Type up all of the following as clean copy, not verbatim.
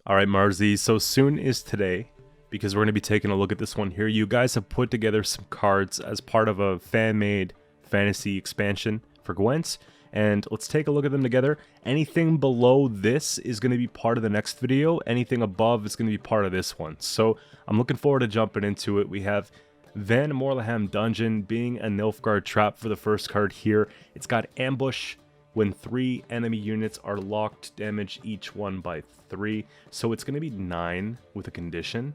Alright, Marzi, so soon is today, because we're going to be taking a look at this one here. You guys have put together some cards as part of a fan-made fantasy expansion for Gwent, and let's take a look at them together. Anything below this is going to be part of the next video, anything above is going to be part of this one. So I'm looking forward to jumping into it. We have Van Morleham Dungeon being a Nilfgaard trap for the first card here. It's got Ambush. When 3 enemy units are locked, damage each one by 3. So it's going to be 9 with a condition.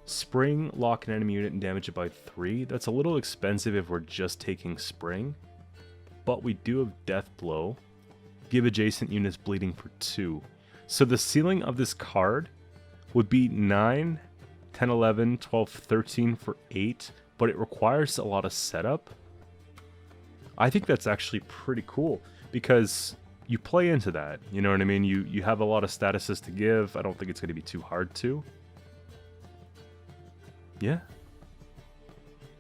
Spring, lock an enemy unit and damage it by 3. That's a little expensive if we're just taking Spring. But we do have Death Blow. Give adjacent units bleeding for 2. So the ceiling of this card would be 9, 10, 11, 12, 13 for 8. But it requires a lot of setup. I think that's actually pretty cool because you play into that, you know what I mean? You have a lot of statuses to give. I don't think it's going to be too hard to. Yeah.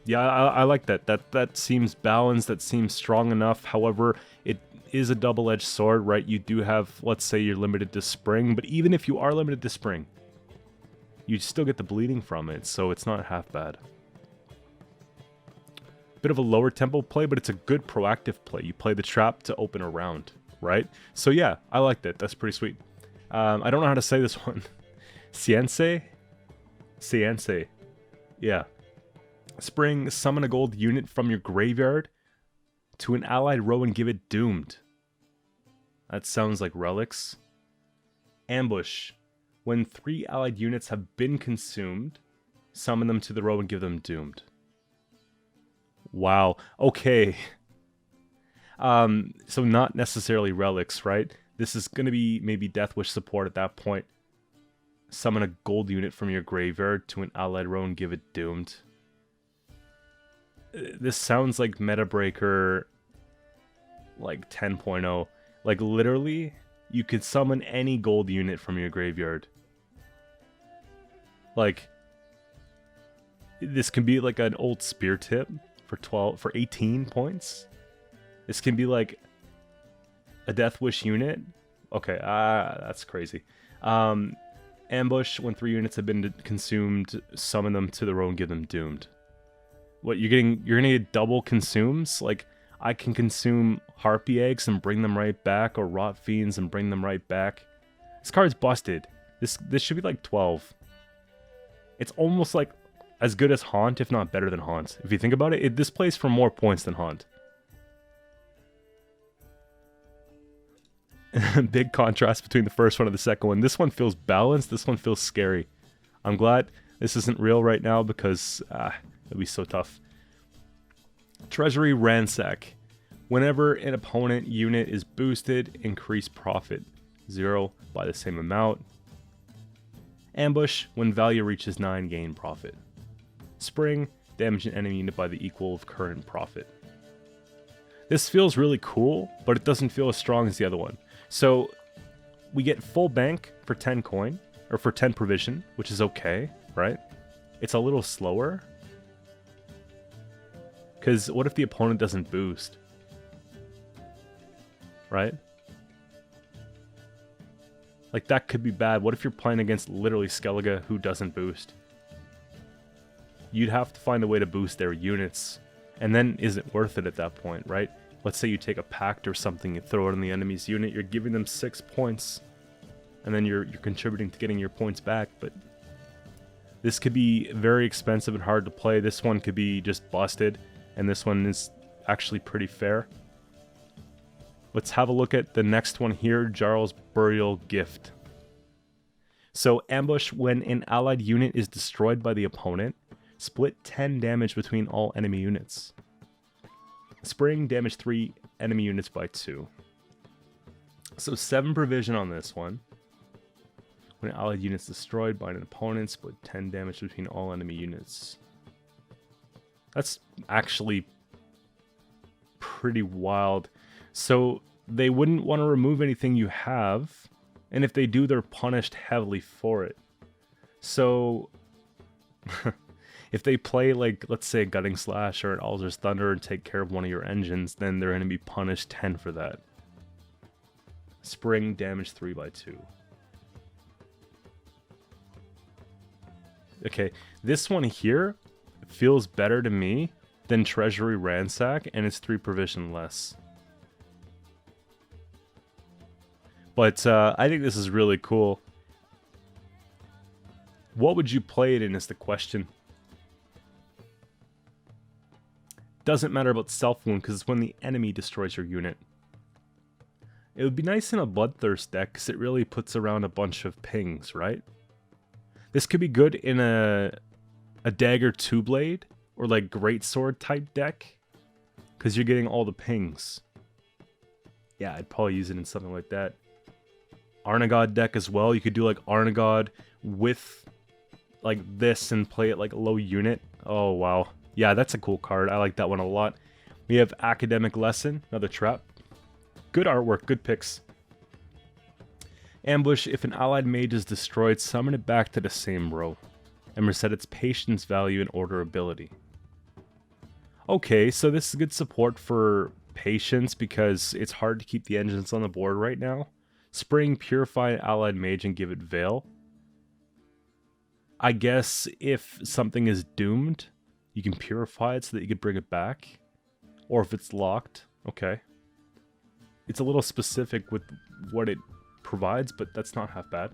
Yeah, I like that. That seems balanced, that seems strong enough. However, it is a double-edged sword, right? You do have, let's say you're limited to Spring, but even if you are limited to Spring, you still get the bleeding from it, so it's not half bad. Bit of a lower tempo play, but it's a good proactive play. You play the trap to open a round, right? So yeah, I like that. That's pretty sweet. I don't know how to say this one. Cience? Cience. Yeah. Spring, summon a gold unit from your graveyard to an allied row and give it doomed. That sounds like relics. Ambush. When 3 allied units have been consumed, summon them to the row and give them doomed. Wow, okay. So not necessarily relics, right? This is going to be maybe Death Wish support at that point. Summon a gold unit from your graveyard to an allied row and give it doomed. This sounds like Meta Breaker like 10.0. Like literally, you could summon any gold unit from your graveyard. Like, this can be like an old spear tip. For 18 points. This can be like a Death Wish unit. Okay, that's crazy. Ambush, when 3 units have been consumed, summon them to the row and give them doomed. What, you're gonna get double consumes? Like, I can consume Harpy Eggs and bring them right back, or Rot Fiends and bring them right back. This card's busted. This should be like 12. It's almost like as good as Haunt, if not better than Haunt. If you think about it, this plays for more points than Haunt. Big contrast between the first one and the second one. This one feels balanced, this one feels scary. I'm glad this isn't real right now because it'd be so tough. Treasury Ransack. Whenever an opponent unit is boosted, increase profit 0 by the same amount. Ambush. When value reaches 9, gain profit. Spring, damage an enemy unit by the equal of current profit. This feels really cool, but it doesn't feel as strong as the other one. So we get full bank for 10 coin, or for 10 provision, which is okay, right? It's a little slower. Because what if the opponent doesn't boost? Right? Like, that could be bad. What if you're playing against literally Skellige who doesn't boost? You'd have to find a way to boost their units. And then is it worth it at that point, right? Let's say you take a pact or something, you throw it on the enemy's unit, you're giving them 6 points. And then you're contributing to getting your points back, but this could be very expensive and hard to play. This one could be just busted, and this one is actually pretty fair. Let's have a look at the next one here, Jarl's Burial Gift. So ambush, when an allied unit is destroyed by the opponent, split 10 damage between all enemy units. Spring, damage 3 enemy units by 2. So 7 provision on this one. When an allied unit is destroyed by an opponent, split 10 damage between all enemy units. That's actually pretty wild. So they wouldn't want to remove anything you have, and if they do, they're punished heavily for it. So if they play, like, let's say a Gutting Slash or an Alzur's Thunder and take care of one of your engines, then they're going to be punished 10 for that. Spring, damage 3 by 2. Okay, this one here feels better to me than Treasury Ransack, and it's 3 provision less. But I think this is really cool. What would you play it in is the question. Doesn't matter about self-wound, because it's when the enemy destroys your unit. It would be nice in a Bloodthirst deck, because it really puts around a bunch of pings, right? This could be good in a Dagger 2-blade, or like Greatsword type deck, because you're getting all the pings. Yeah, I'd probably use it in something like that. Arnagod deck as well. You could do like Arnagod with like this and play it like a low unit. Oh, wow. Yeah, that's a cool card. I like that one a lot. We have Academic Lesson, another trap. Good artwork, good picks. Ambush, if an allied mage is destroyed, summon it back to the same row and reset its patience value and order ability. Okay, so this is good support for patience because it's hard to keep the engines on the board right now. Spring, purify an allied mage and give it Veil. I guess if something is doomed, you can purify it so that you can bring it back. Or if it's locked, okay. It's a little specific with what it provides, but that's not half bad.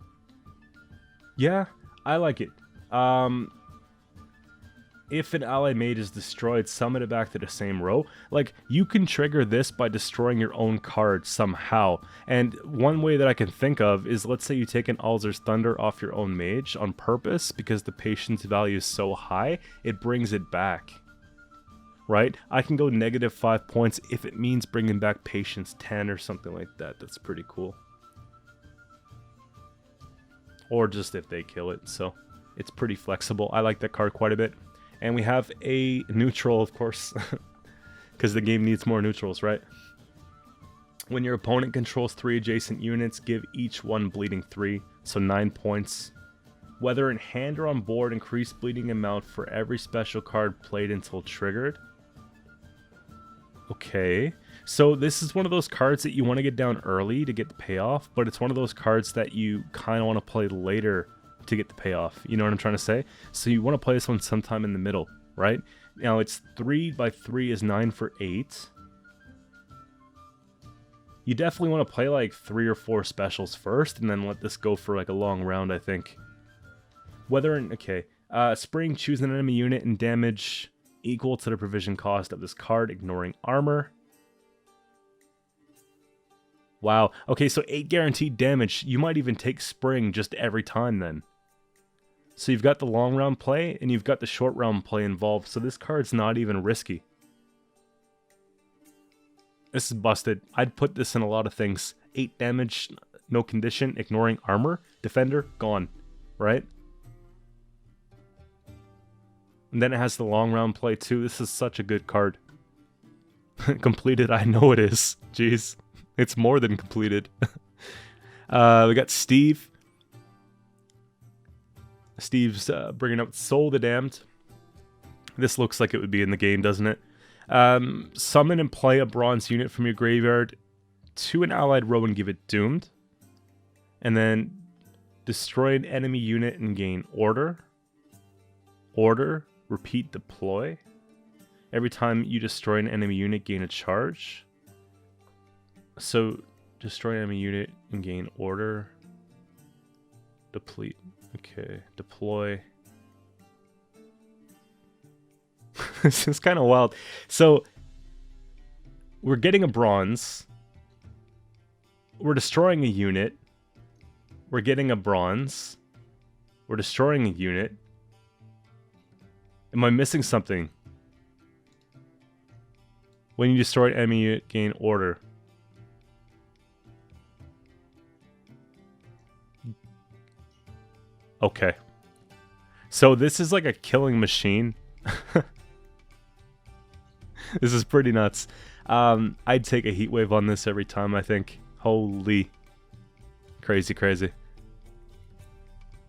Yeah, I like it. If an allied mage is destroyed, summon it back to the same row. Like, you can trigger this by destroying your own card somehow. And one way that I can think of is, let's say you take an Alzur's Thunder off your own mage on purpose because the patience value is so high, it brings it back. Right? I can go -5 points if it means bringing back patience 10 or something like that. That's pretty cool. Or just if they kill it, so it's pretty flexible. I like that card quite a bit. And we have a neutral, of course, because the game needs more neutrals, right? When your opponent controls 3 adjacent units, give each one bleeding 3, so 9 points. Whether in hand or on board, increase bleeding amount for every special card played until triggered. Okay, so this is one of those cards that you want to get down early to get the payoff, but it's one of those cards that you kind of want to play later to get the payoff. You know what I'm trying to say? So you want to play this one sometime in the middle, right? Now it's 3 by 3 is 9 for 8. You definitely want to play like 3 or 4 specials first and then let this go for like a long round, I think. Whether in, okay, Spring, choose an enemy unit and damage equal to the provision cost of this card, ignoring armor. Wow, okay, so 8 guaranteed damage. You might even take Spring just every time then. So you've got the long round play, and you've got the short round play involved, so this card's not even risky. This is busted. I'd put this in a lot of things. 8 damage, no condition, ignoring armor, defender, gone, right? And then it has the long round play too. This is such a good card. Completed, I know it is. Jeez, it's more than completed. We got Steve. Steve's bringing out Soul the Damned. This looks like it would be in the game, doesn't it? Summon and play a bronze unit from your graveyard to an allied row and give it Doomed. And then destroy an enemy unit and gain Order. Order, repeat, deploy. Every time you destroy an enemy unit, gain a charge. So, destroy an enemy unit and gain Order. Deplete. Okay, deploy. This is kind of wild. So, we're getting a bronze. We're destroying a unit. We're getting a bronze. We're destroying a unit. Am I missing something? When you destroy an enemy unit, gain Order. Okay. So this is like a killing machine. This is pretty nuts. I'd take a heat wave on this every time, I think. Holy. Crazy, crazy.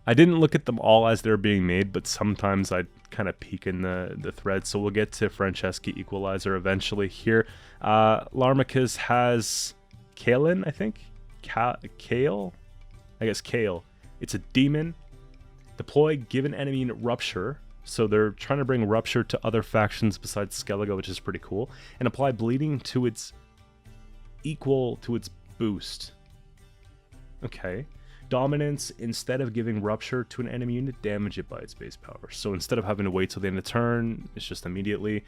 I didn't look at them all as they're being made, but sometimes I'd kind of peek in the thread. So we'll get to Franceschi Equalizer eventually here. Larmicus has Kalen, I think? Kale? I guess Kale. It's a demon. Deploy, give an enemy unit Rupture. So they're trying to bring Rupture to other factions besides Skellige, which is pretty cool. And apply Bleeding to its equal to its boost. Okay. Dominance, instead of giving Rupture to an enemy unit, damage it by its base power. So instead of having to wait till the end of turn, it's just immediately.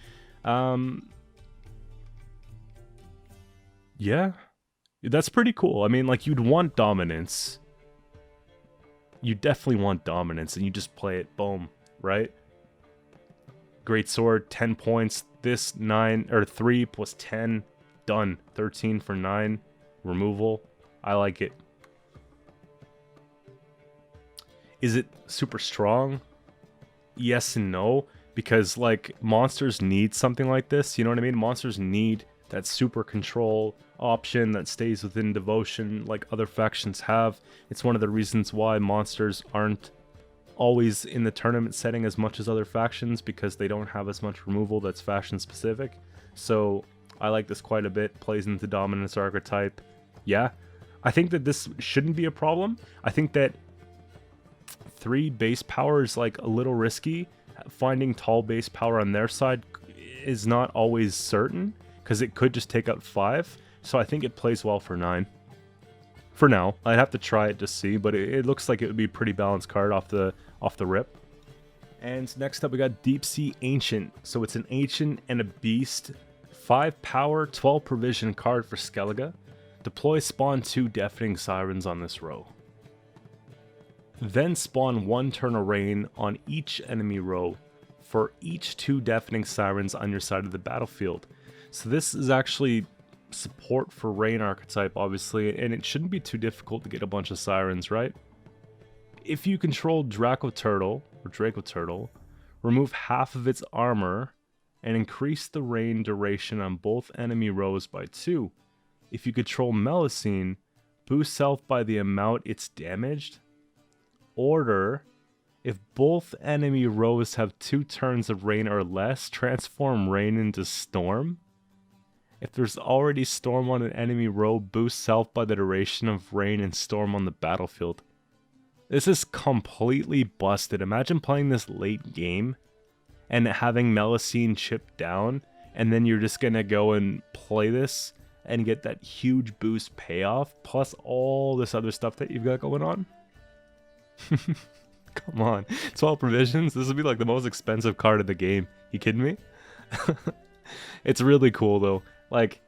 Yeah. That's pretty cool. I mean, like, you'd want Dominance. You definitely want Dominance, and you just play it, boom, right? Great Sword, 10 points. This 9 or 3 plus 10, done. 13 for 9. Removal. I like it. Is it super strong? Yes and no, because like monsters need something like this. You know what I mean? Monsters need that super control option that stays within devotion like other factions have. It's one of the reasons why monsters aren't always in the tournament setting as much as other factions, because they don't have as much removal that's faction specific. So I like this quite a bit. Plays into dominance archetype. Yeah, I think that this shouldn't be a problem. I think that 3 base power is like a little risky. Finding tall base power on their side is not always certain, because it could just take out 5. So I think it plays well for 9. For now, I'd have to try it to see, but it looks like it would be a pretty balanced card off the rip. And next up we got Deep Sea Ancient. So it's an Ancient and a Beast. 5 power, 12 provision card for Skellige. Deploy, spawn 2 Deafening Sirens on this row. Then spawn 1 turn of Rain on each enemy row for each 2 Deafening Sirens on your side of the battlefield. So this is actually support for Rain archetype, obviously, and it shouldn't be too difficult to get a bunch of Sirens, right? If you control Draco Turtle, remove half of its armor and increase the rain duration on both enemy rows by 2. If you control Melusine, boost self by the amount it's damaged. Order, if both enemy rows have 2 turns of rain or less, transform rain into storm. If there's already storm on an enemy row, boost self by the duration of rain and storm on the battlefield. This is completely busted. Imagine playing this late game and having Melusine chip down, and then you're just gonna go and play this and get that huge boost payoff, plus all this other stuff that you've got going on. Come on, 12 provisions? This would be like the most expensive card of the game. You kidding me? It's really cool though. Like,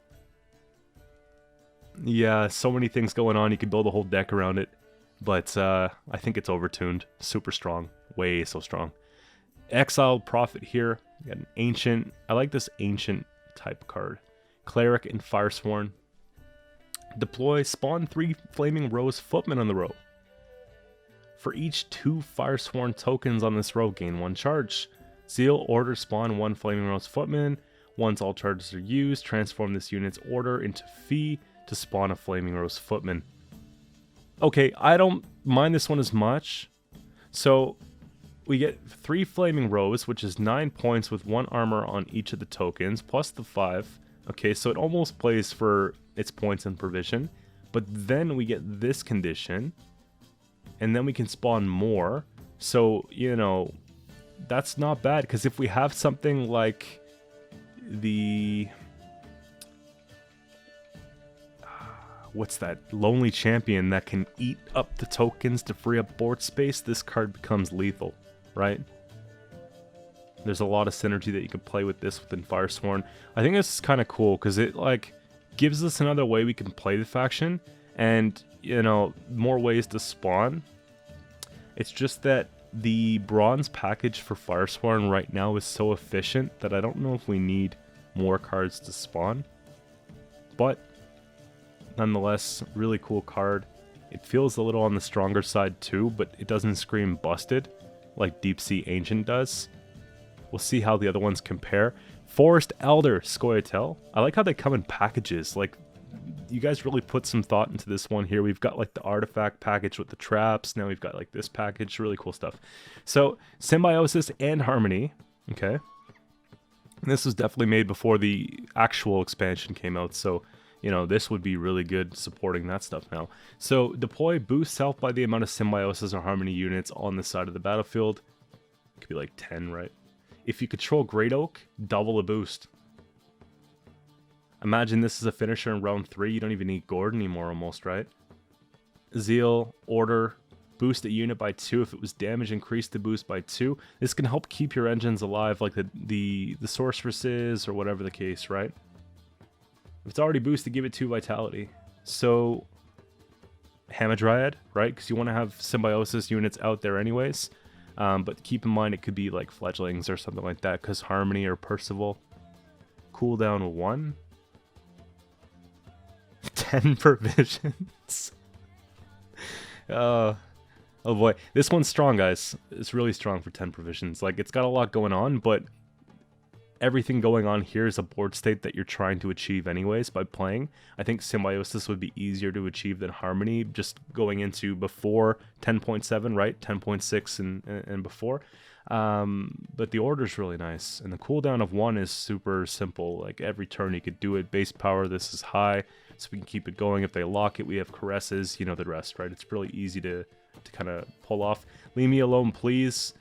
yeah, so many things going on. You could build a whole deck around it. But I think it's overtuned. Super strong. Way so strong. Exiled Prophet here. You got an Ancient. I like this Ancient type card. Cleric and Firesworn. Deploy, spawn 3 Flaming Rose Footmen on the row. For each 2 Firesworn tokens on this row, gain 1 charge. Seal, order, spawn 1 Flaming Rose Footman. Once all charges are used, transform this unit's order into Fee to spawn a Flaming Rose Footman. Okay, I don't mind this one as much. So we get 3 Flaming Rose, which is 9 points with 1 armor on each of the tokens, plus the 5. Okay, so it almost plays for its points and provision. But then we get this condition, and then we can spawn more. So, you know, that's not bad, because if we have something like the... what's that? Lonely Champion that can eat up the tokens to free up board space, this card becomes lethal, right? There's a lot of synergy that you can play with this within Firesworn. I think this is kind of cool, because it, like, gives us another way we can play the faction, and, you know, more ways to spawn. It's just that the bronze package for Firesworn right now is so efficient that I don't know if we need more cards to spawn. But nonetheless, really cool card. It feels a little on the stronger side too, but it doesn't scream busted like Deep Sea Ancient does. We'll see how the other ones compare. Forest Elder Scoia'tael. I like how they come in packages. Like, you guys really put some thought into this one here. We've got like the artifact package with the traps. Now we've got like this package. Really cool stuff. So, Symbiosis and Harmony. Okay. And this was definitely made before the actual expansion came out. So, You know, this would be really good supporting that stuff now. So deploy boosts health by the amount of Symbiosis or Harmony units on the side of the battlefield. It could be like 10, right? If you control Great Oak, double the boost. Imagine this is a finisher in round 3. You don't even need Gord anymore almost, right? Zeal, Order, boost a unit by 2. If it was damage, increase the boost by 2. This can help keep your engines alive like the sorceresses or whatever the case, right? If it's already boosted, give it 2 vitality. So, Hamadryad, right? Because you want to have Symbiosis units out there anyways. But keep in mind it could be like Fledglings or something like that, because Harmony or Percival. Cooldown 1. 10 provisions. Oh boy. This one's strong, guys. It's really strong for 10 provisions. Like, it's got a lot going on, but everything going on here is a board state that you're trying to achieve anyways by playing. I think Symbiosis would be easier to achieve than Harmony, just going into before 10.7, right? 10.6 and before. But the order's really nice, and the cooldown of 1 is super simple. Like, every turn you could do it. Base power, this is high, so we can keep it going. If they lock it, we have Caresses, you know the rest, right? It's really easy to kind of pull off. Leave me alone, please.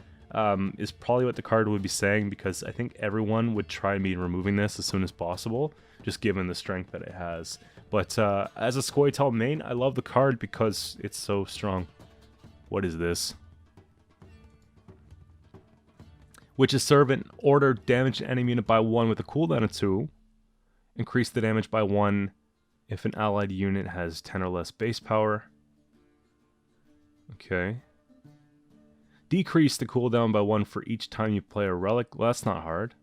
Is probably what the card would be saying, because I think everyone would try and be removing this as soon as possible, just given the strength that it has. But as a Scoia'tael main, I love the card because it's so strong. What is this? Witch's Servant. Order, damage an enemy unit by 1 with a cooldown of 2. Increase the damage by 1 if an allied unit has 10 or less base power. Okay. Decrease the cooldown by 1 for each time you play a relic. Well, that's not hard.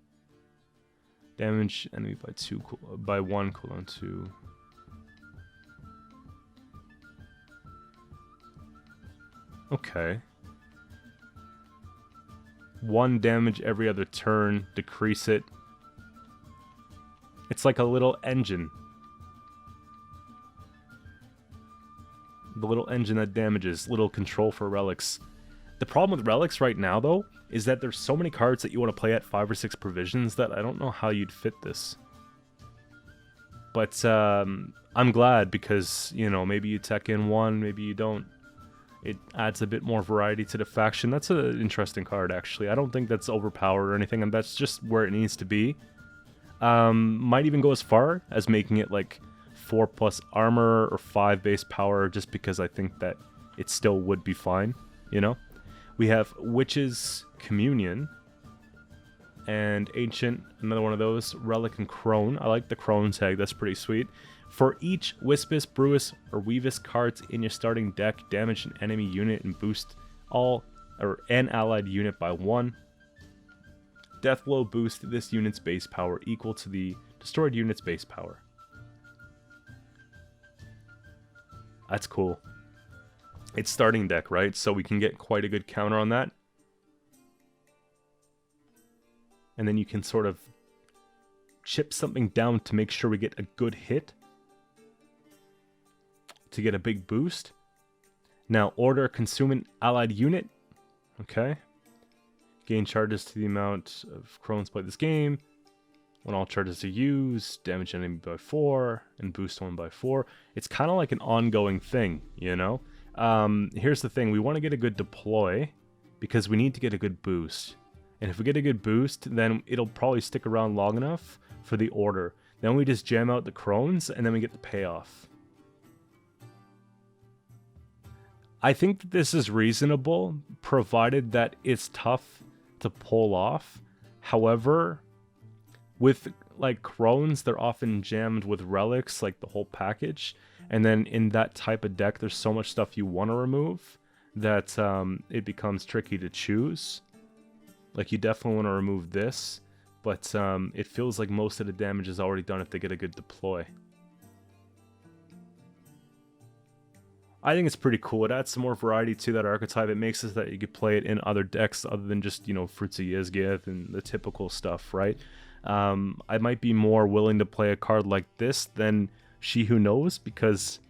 Damage enemy by 2 by 1 cooldown 2. Okay. 1 damage every other turn. Decrease it. It's like a little engine. The little engine that damages. Little control for relics. The problem with relics right now, though, is that there's so many cards that you want to play at 5 or 6 provisions that I don't know how you'd fit this. But I'm glad, because, you know, maybe you tech in 1, maybe you don't. It adds a bit more variety to the faction. That's an interesting card, actually. I don't think that's overpowered or anything, and that's just where it needs to be. Might even go as far as making it like 4+ armor or 5 base power, just because I think that it still would be fine, you know? We have Witch's Communion and Ancient, another one of those. Relic and Crone. I like the Crone tag, that's pretty sweet. For each Wispus, Brewis, or Weavis cards in your starting deck, damage an enemy unit and boost an allied unit by 1. Deathblow boost this unit's base power equal to the destroyed unit's base power. That's cool. It's starting deck, right? So we can get quite a good counter on that. And then you can sort of chip something down to make sure we get a good hit, to get a big boost. Now, order, consume an allied unit. Okay. Gain charges to the amount of Crones play this game. When all charges are used, damage enemy by 4, and boost one by 4. It's kind of like an ongoing thing, you know? Here's the thing. We want to get a good deploy, because we need to get a good boost. And if we get a good boost, then it'll probably stick around long enough for the order. Then we just jam out the Crones, and then we get the payoff. I think that this is reasonable, provided that it's tough to pull off. However, with like Crones, they're often jammed with relics, like the whole package. And then in that type of deck, there's so much stuff you want to remove that it becomes tricky to choose. Like, you definitely want to remove this, but it feels like most of the damage is already done if they get a good deploy. I think it's pretty cool. It adds some more variety to that archetype. It makes it that you could play it in other decks other than just, you know, Fruits of Yizgith and the typical stuff, right? I might be more willing to play a card like this than She Who Knows, because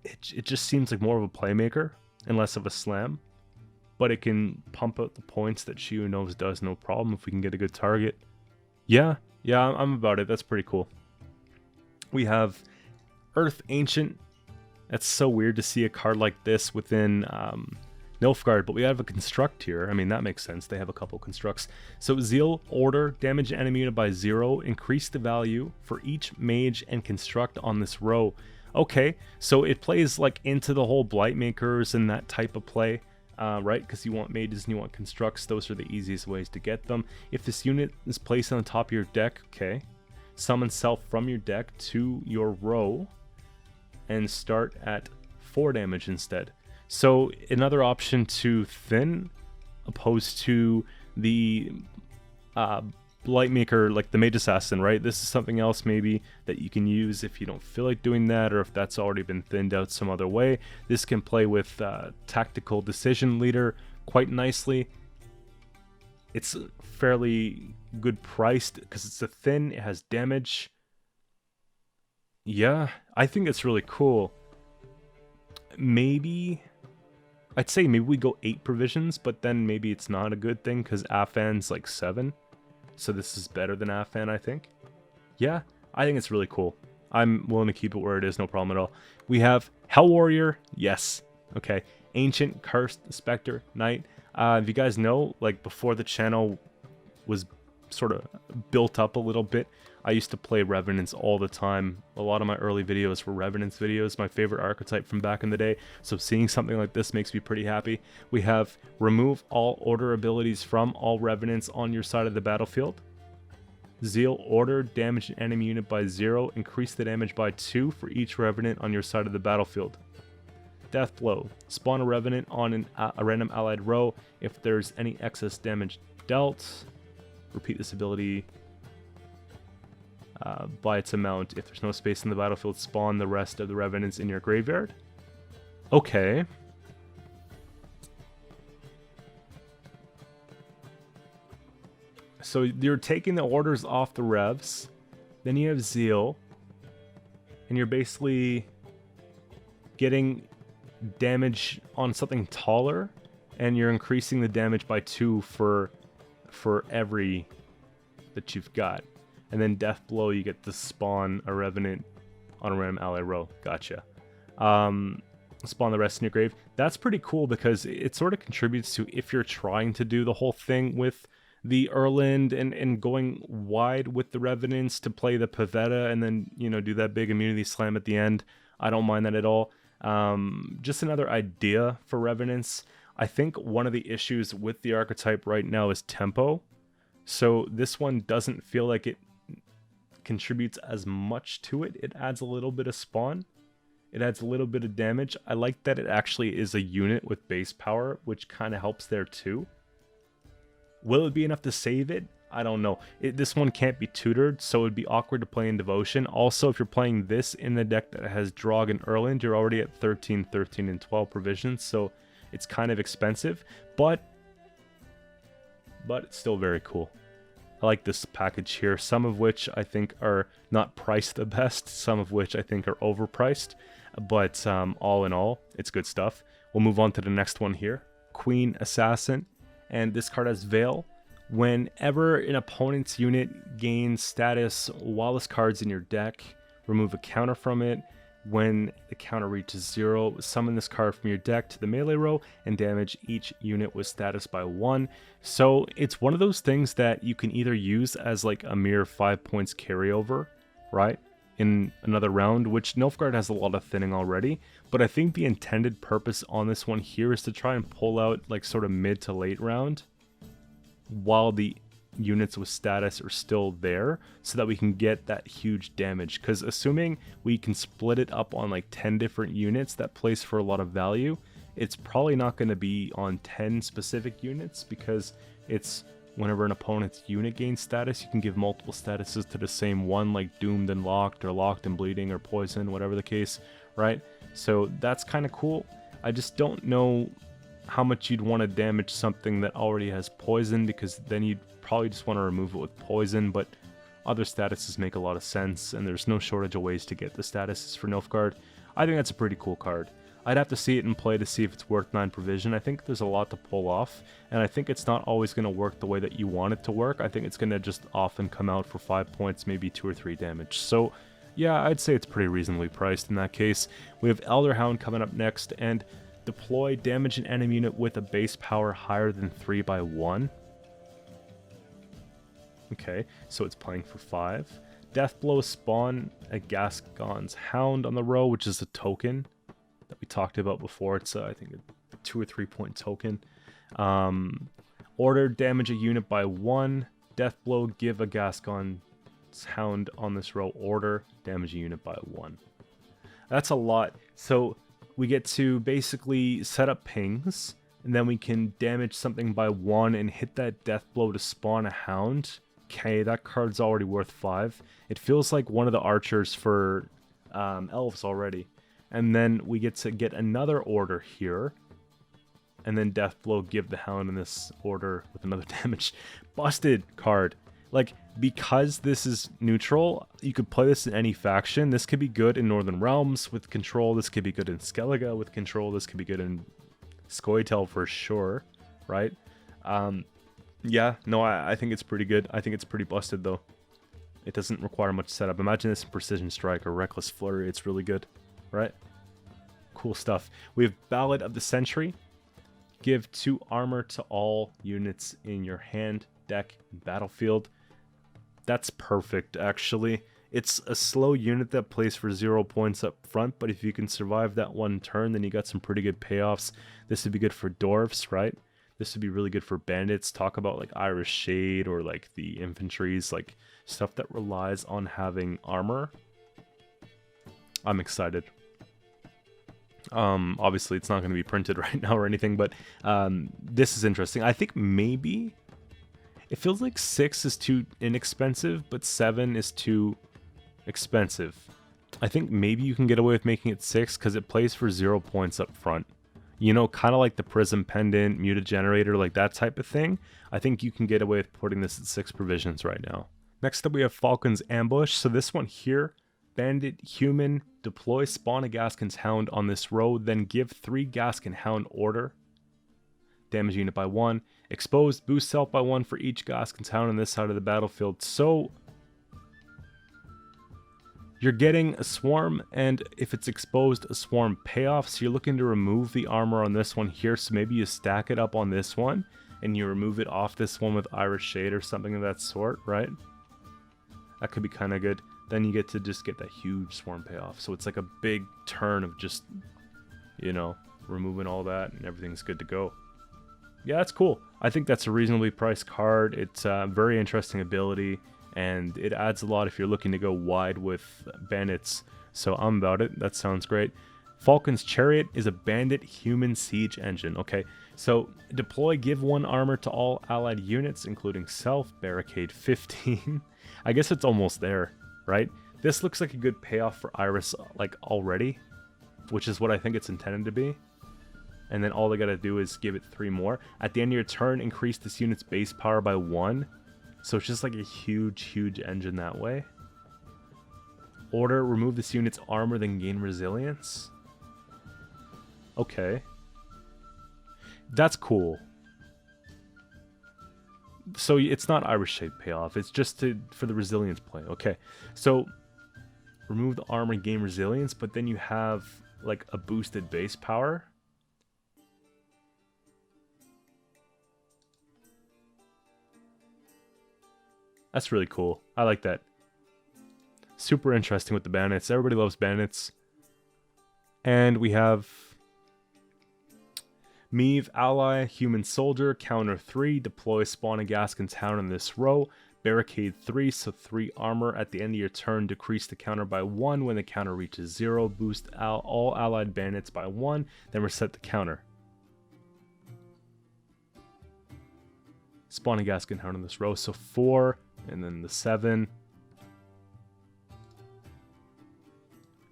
it just seems like more of a playmaker and less of a slam. But it can pump out the points that She Who Knows does, no problem, if we can get a good target. Yeah, I'm about it. That's pretty cool. We have Earth Ancient. That's so weird to see a card like this within Nilfgaard, but we have a construct here. I mean, that makes sense. They have a couple constructs. So Zeal Order, damage an enemy unit by 0, increase the value for each mage and construct on this row. Okay, so it plays like into the whole Blight Makers and that type of play, right? Because you want mages and you want constructs. Those are the easiest ways to get them. If this unit is placed on the top of your deck, okay, summon self from your deck to your row and start at 4 damage instead. So another option to thin, opposed to the Blightmaker, like the Mage Assassin, right? This is something else maybe that you can use if you don't feel like doing that, or if that's already been thinned out some other way. This can play with Tactical Decision Leader quite nicely. It's fairly good priced because it's a thin, it has damage. Yeah, I think it's really cool. Maybe, I'd say maybe we go 8 provisions, but then maybe it's not a good thing because Affan's like 7. So this is better than Affan, I think. Yeah, I think it's really cool. I'm willing to keep it where it is, no problem at all. We have Hell Warrior, yes. Okay, Ancient, Cursed, Spectre, Knight. If you guys know, like before the channel was sort of built up a little bit, I used to play Revenants all the time. A lot of my early videos were Revenants videos, my favorite archetype from back in the day. So seeing something like this makes me pretty happy. We have remove all order abilities from all Revenants on your side of the battlefield. Zeal Order, damage an enemy unit by 0, increase the damage by 2 for each Revenant on your side of the battlefield. Death Blow, spawn a Revenant on a random allied row if there's any excess damage dealt. Repeat this ability by its amount. If there's no space in the battlefield, spawn the rest of the Revenants in your graveyard. Okay. So you're taking the orders off the revs, then you have Zeal, and you're basically getting damage on something taller, and you're increasing the damage by 2 for every that you've got. And then Death Blow, you get to spawn a Revenant on a random ally row. Gotcha. Spawn the rest in your grave. That's pretty cool because it sort of contributes to, if you're trying to do the whole thing with the Erland and going wide with the Revenants to play the Pavetta and then, you know, do that big immunity slam at the end. I don't mind that at all. Just another idea for Revenants. I think one of the issues with the archetype right now is tempo. So this one doesn't feel like it contributes as much to it. It adds a little bit of spawn. It adds a little bit of damage. I like that it actually is a unit with base power, which kind of helps there too. Will it be enough to save it? I don't know. This one can't be tutored, so it would be awkward to play in Devotion. Also, if you're playing this in the deck that has Drog and Erland, you're already at 13, 13, and 12 provisions, so it's kind of expensive, but it's still very cool. I like this package here, some of which I think are not priced the best, some of which I think are overpriced, but all in all, it's good stuff. We'll move on to the next one here, Queen Assassin, and this card has Veil. Whenever an opponent's unit gains status while this card's in your deck, remove a counter from it. When the counter reaches 0, summon this card from your deck to the melee row and damage each unit with status by 1. So it's one of those things that you can either use as like a mere 5 points carryover, right, in another round, which Nilfgaard has a lot of thinning already, but I think the intended purpose on this one here is to try and pull out like sort of mid to late round while the units with status are still there, so that we can get that huge damage. Because assuming we can split it up on like 10 different units that plays for a lot of value, it's probably not going to be on 10 specific units, because it's whenever an opponent's unit gains status, you can give multiple statuses to the same one, like Doomed and Locked, or Locked and Bleeding, or Poison, whatever the case, right? So that's kind of cool. I just don't know how much you'd want to damage something that already has Poison, because then you'd probably just want to remove it with Poison, but other statuses make a lot of sense, and there's no shortage of ways to get the statuses for Nilfgaard. I think that's a pretty cool card. I'd have to see it in play to see if it's worth 9 provision. I think there's a lot to pull off, and I think it's not always going to work the way that you want it to work. I think it's going to just often come out for 5 points, maybe 2 or 3 damage. So Yeah, I'd say it's pretty reasonably priced in that case. We have Elderhound coming up next, and deploy damage an enemy unit with a base power higher than 3 by 1. Okay, so it's playing for 5. Deathblow, spawn a Gascon's Hound on the row, which is a token that we talked about before. It's, I think, a 2 or 3 point token. Order, damage a unit by 1. Deathblow, give a Gascon's Hound on this row order, damage a unit by 1. That's a lot. So we get to basically set up pings, and then we can damage something by 1 and hit that Deathblow to spawn a Hound. Okay, that card's already worth 5. It feels like one of the archers for elves already. And then we get to get another order here. And then Deathblow, give the Hound in this order with another damage. Busted card. Like, because this is neutral, you could play this in any faction. This could be good in Northern Realms with control. This could be good in Skellige with control. This could be good in Scoia'tael for sure, right? Yeah, no, I think it's pretty good. I think it's pretty busted, though. It doesn't require much setup. Imagine this in Precision Strike or Reckless Flurry. It's really good, right? Cool stuff. We have Ballad of the Century. Give 2 armor to all units in your hand, deck, and battlefield. That's perfect, actually. It's a slow unit that plays for 0 points up front, but if you can survive that one turn, then you got some pretty good payoffs. This would be good for dwarves, right? This would be really good for bandits. Talk about like Irish Shade or like the infantries, like stuff that relies on having armor. I'm excited. Obviously it's not going to be printed right now or anything, but this is interesting. I think maybe it feels like 6 is too inexpensive, but 7 is too expensive. I think maybe you can get away with making it 6 because it plays for 0 points up front. You know, kind of like the Prism Pendant, Mutagenerator, like that type of thing. I think you can get away with putting this at 6 provisions right now. Next up we have Falcon's Ambush. So this one here, Bandit Human, deploy, spawn a Gascon's Hound on this row, then give 3 Gascon Hound order. Damage unit by 1. Exposed, boost self by 1 for each Gascon's Hound on this side of the battlefield. So you're getting a swarm, and if it's exposed, a swarm payoff. So you're looking to remove the armor on this one here. So maybe you stack it up on this one, and you remove it off this one with Irish Shade or something of that sort, right? That could be kind of good. Then you get to just get that huge swarm payoff. So it's like a big turn of just, you know, removing all that, and everything's good to go. Yeah, that's cool. I think that's a reasonably priced card. It's a very interesting ability, and it adds a lot if you're looking to go wide with bandits. So I'm about it. That sounds great. Falcon's Chariot is a bandit human siege engine. Okay, so deploy, give 1 armor to all allied units, including self, barricade 15. I guess it's almost there, right? This looks like a good payoff for Iris, like, already, which is what I think it's intended to be. And then all they gotta do is give it 3 more. At the end of your turn, increase this unit's base power by 1. So it's just like a huge engine that way. Order, remove this unit's armor, then gain resilience. Okay. That's cool. So it's not Irish Shade payoff, it's just for the resilience play. Okay, so remove the armor and gain resilience, but then you have like a boosted base power. That's really cool. I like that. Super interesting with the bandits. Everybody loves bandits. And we have Meave, ally, human soldier, counter 3, deploy, spawn a Gascon's Hound in this row, barricade 3, so 3 armor. At the end of your turn, decrease the counter by 1 when the counter reaches 0, boost all allied bandits by 1, then reset the counter. Spawn a Gascon Hound in this row, so 4, and then the 7.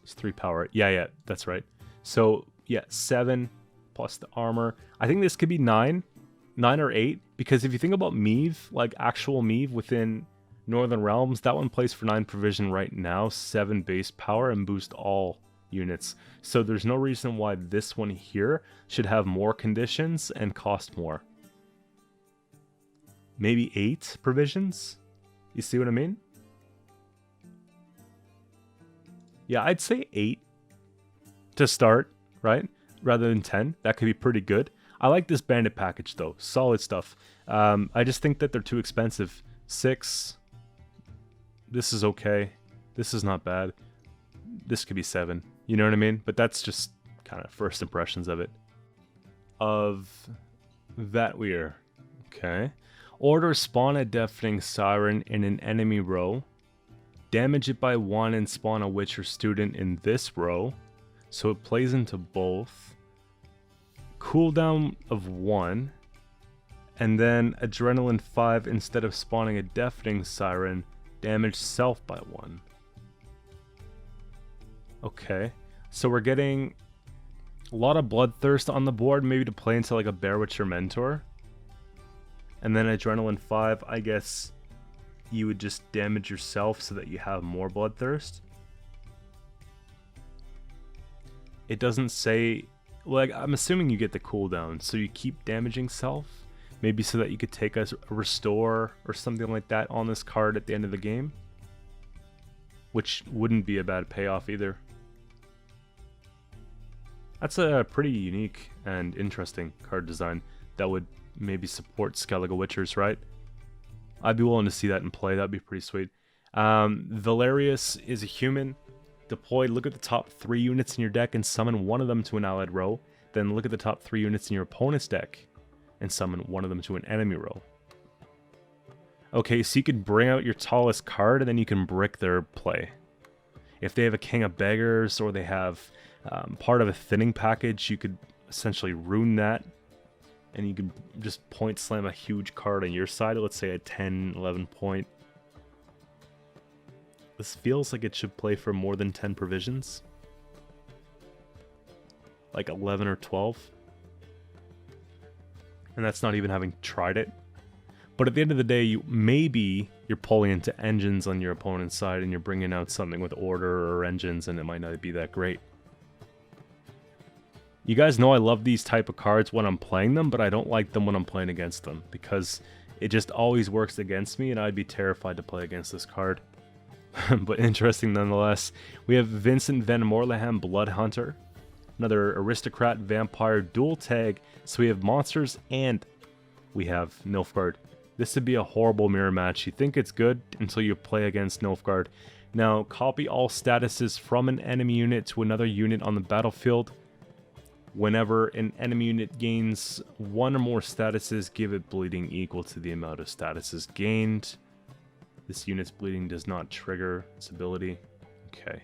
It's 3 power. Yeah, that's right. So, yeah, 7 plus the armor. I think this could be 9 or 8, because if you think about Meave, like actual Meave within Northern Realms, that one plays for 9 provision right now, 7 base power, and boost all units. So there's no reason why this one here should have more conditions and cost more. Maybe 8 provisions? You see what I mean? Yeah, I'd say 8 to start, right? Rather than 10. That could be pretty good. I like this Bandit package, though. Solid stuff. I just think that they're too expensive. 6. This is okay. This is not bad. This could be 7. You know what I mean? But that's just kind of first impressions of it. Of that we're okay. Order spawn a Deafening Siren in an enemy row. Damage it by 1 and spawn a Witcher student in this row. So it plays into both. Cooldown of 1. And then Adrenaline 5 instead of spawning a Deafening Siren. Damage self by 1. Okay. So we're getting a lot of Bloodthirst on the board, maybe to play into like a Bear Witcher Mentor. And then Adrenaline 5, I guess you would just damage yourself so that you have more Bloodthirst. It doesn't say, like, I'm assuming you get the cooldown, so you keep damaging self. Maybe so that you could take a restore or something like that on this card at the end of the game. Which wouldn't be a bad payoff either. That's a pretty unique and interesting card design that would maybe support Skellige Witchers, right? I'd be willing to see that in play. That'd be pretty sweet. Valerius is a human. Deploy, look at the top 3 units in your deck and summon one of them to an allied row. Then look at the top 3 units in your opponent's deck and summon one of them to an enemy row. Okay, so you can bring out your tallest card and then you can brick their play. If they have a King of Beggars or they have part of a thinning package, you could essentially ruin that. And you can just point slam a huge card on your side, let's say a 10, 11 point. This feels like it should play for more than 10 provisions. Like 11 or 12. And that's not even having tried it. But at the end of the day, maybe you're pulling into engines on your opponent's side and you're bringing out something with order or engines and it might not be that great. You guys know I love these type of cards when I'm playing them, but I don't like them when I'm playing against them because it just always works against me and I'd be terrified to play against this card. But interesting nonetheless. We have Vincent Van Morleham Blood Hunter, another aristocrat vampire dual tag. So we have monsters and we have Nilfgaard. This would be a horrible mirror match. You think it's good until you play against Nilfgaard. Now, copy all statuses from an enemy unit to another unit on the battlefield. Whenever an enemy unit gains 1 or more statuses, give it bleeding equal to the amount of statuses gained. This unit's bleeding does not trigger its ability. Okay.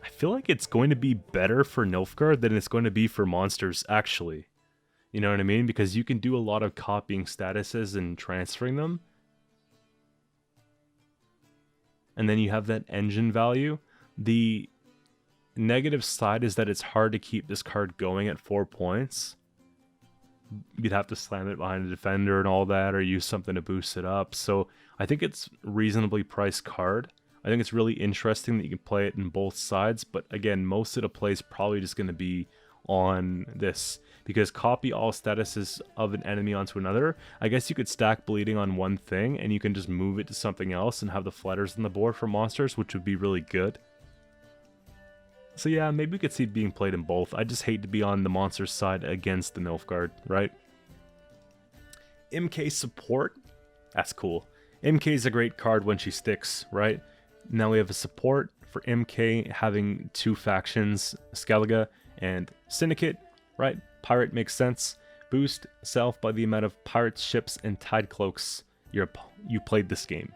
I feel like it's going to be better for Nilfgaard than it's going to be for monsters, actually. You know what I mean? Because you can do a lot of copying statuses and transferring them. And then you have that engine value. The negative side is that it's hard to keep this card going at 4 points. You'd have to slam it behind a defender and all that, or use something to boost it up. So I think it's reasonably priced card. I think it's really interesting that you can play it in both sides, but again, most of the play is probably just going to be on this, because copy all statuses of an enemy onto another. I guess you could stack bleeding on one thing, and you can just move it to something else and have the flatters on the board for monsters, which would be really good. So yeah, maybe we could see it being played in both. I just hate to be on the monster's side against the Nilfgaard, right? MK support, that's cool. MK is a great card when she sticks, right? Now we have a support for MK having 2 factions, Skellige and Syndicate, right? Pirate makes sense. Boost self by the amount of pirates, ships, and tide cloaks you played this game.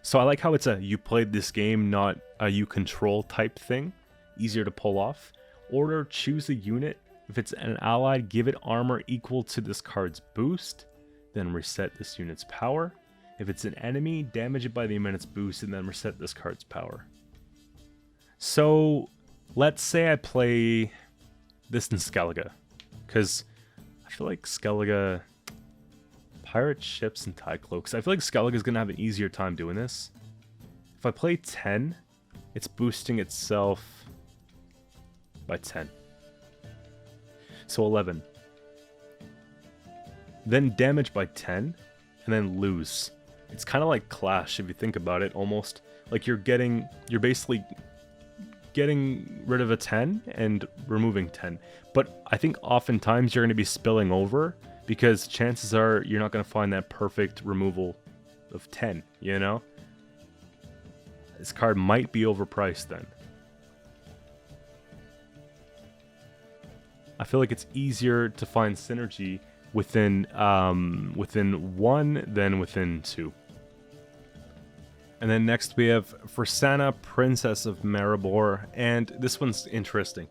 So I like how it's a you played this game, not a you control type thing. Easier to pull off. Order, choose a unit. If it's an allied, give it armor equal to this card's boost. Then reset this unit's power. If it's an enemy, damage it by the amount it's boosted, and then reset this card's power. So let's say I play this in Skellige, because I feel like Skellige, pirate ships and tide cloaks. I feel like Skellige is going to have an easier time doing this. If I play 10, it's boosting itself by 10. So 11. Then damage by 10, and then lose. It's kind of like Clash if you think about it, almost. Like you're basically getting rid of a 10 and removing 10. But I think oftentimes you're going to be spilling over because chances are you're not going to find that perfect removal of 10, you know? This card might be overpriced then. I feel like it's easier to find synergy within one than within two. And then next we have Fersana, Princess of Maribor, and this one's interesting.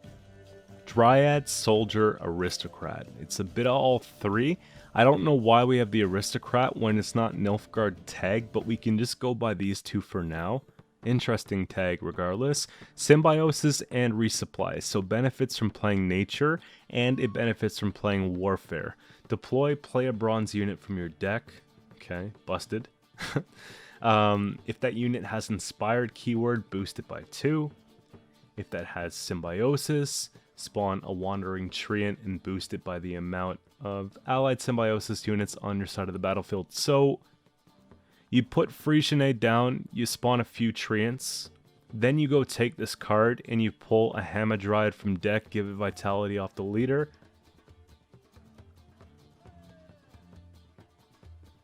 Dryad, Soldier, Aristocrat. It's a bit of all three. I don't know why we have the Aristocrat when it's not Nilfgaard tag, but we can just go by these two for now. Interesting tag regardless. Symbiosis and Resupply. So benefits from playing Nature, and it benefits from playing Warfare. Deploy, play a bronze unit from your deck. Okay, busted. If that unit has Inspired keyword, boost it by 2. If that has Symbiosis, spawn a Wandering Treant and boost it by the amount of allied Symbiosis units on your side of the battlefield. So, you put Frisiane down, you spawn a few Treants, then you go take this card and you pull a Hamadryad from deck, give it Vitality off the leader,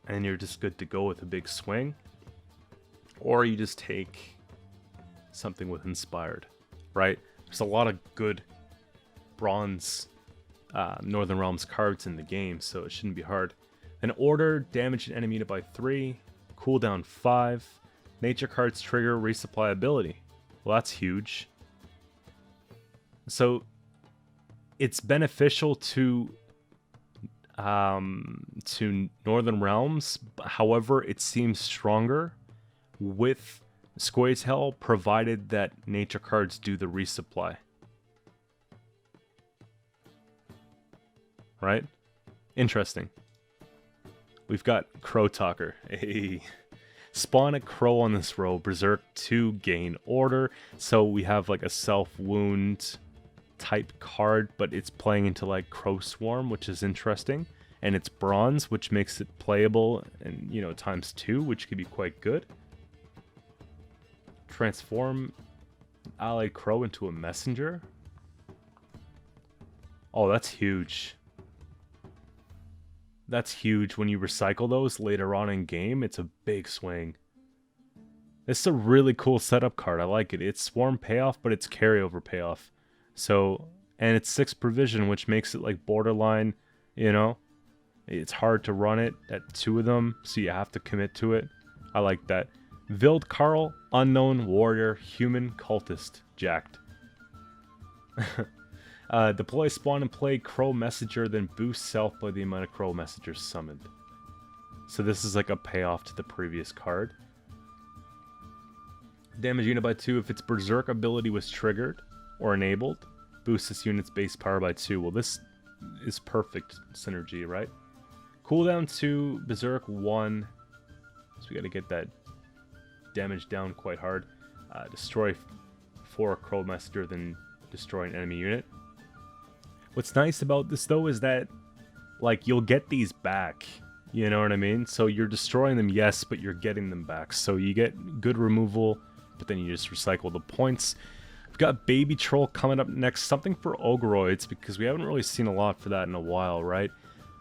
and you're just good to go with a big swing. Or you just take something with Inspired, right? There's a lot of good bronze Northern Realms cards in the game, so it shouldn't be hard. Then Order, damage an enemy unit by 3, cooldown 5, nature cards trigger resupply ability. Well, that's huge. So it's beneficial to Northern Realms, however, it seems stronger with Squayshail, provided that nature cards do the resupply. Right? Interesting. We've got Crow Talker. Hey. Spawn a crow on this row. Berserk 2, gain order. So we have like a self-wound type card, but it's playing into like Crow Swarm, which is interesting. And it's bronze, which makes it playable and, you know, ×2, which could be quite good. Transform allied crow into a messenger. Oh, that's huge. That's huge. When you recycle those later on in game, it's a big swing. This is a really cool setup card. I like it. It's Swarm Payoff, but it's carryover Payoff. So, and it's 6 provision, which makes it like borderline, you know. It's hard to run it at 2 of them, so you have to commit to it. I like that. Vild Carl, Unknown Warrior, Human Cultist, jacked. Deploy, spawn, and play Crow Messenger, then boost self by the amount of Crow Messengers summoned. So this is like a payoff to the previous card. Damage unit by 2 if its Berserk ability was triggered or enabled. Boost this unit's base power by 2. Well, this is perfect synergy, right? Cooldown 2, Berserk 1. So we gotta get that damage down quite hard. Destroy 4 Crow Messenger, then destroy an enemy unit. What's nice about this though is that like you'll get these back, you know what I mean? So you're destroying them, yes, but you're getting them back. So you get good removal, but then you just recycle the points. We've got Baby Troll coming up next, something for Ogoroids, because we haven't really seen a lot for that in a while, right?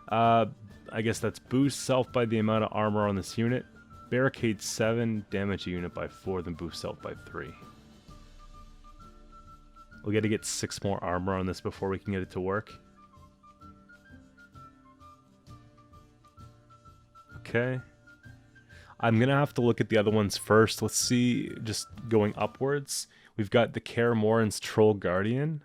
I guess that's boost self by the amount of armor on this unit. Barricade 7, damage a unit by 4, then boost self by 3. We gotta get 6 more armor on this before we can get it to work. Okay. I'm gonna have to look at the other ones first. Let's see, just going upwards. We've got the Kaer Morhen's Troll Guardian.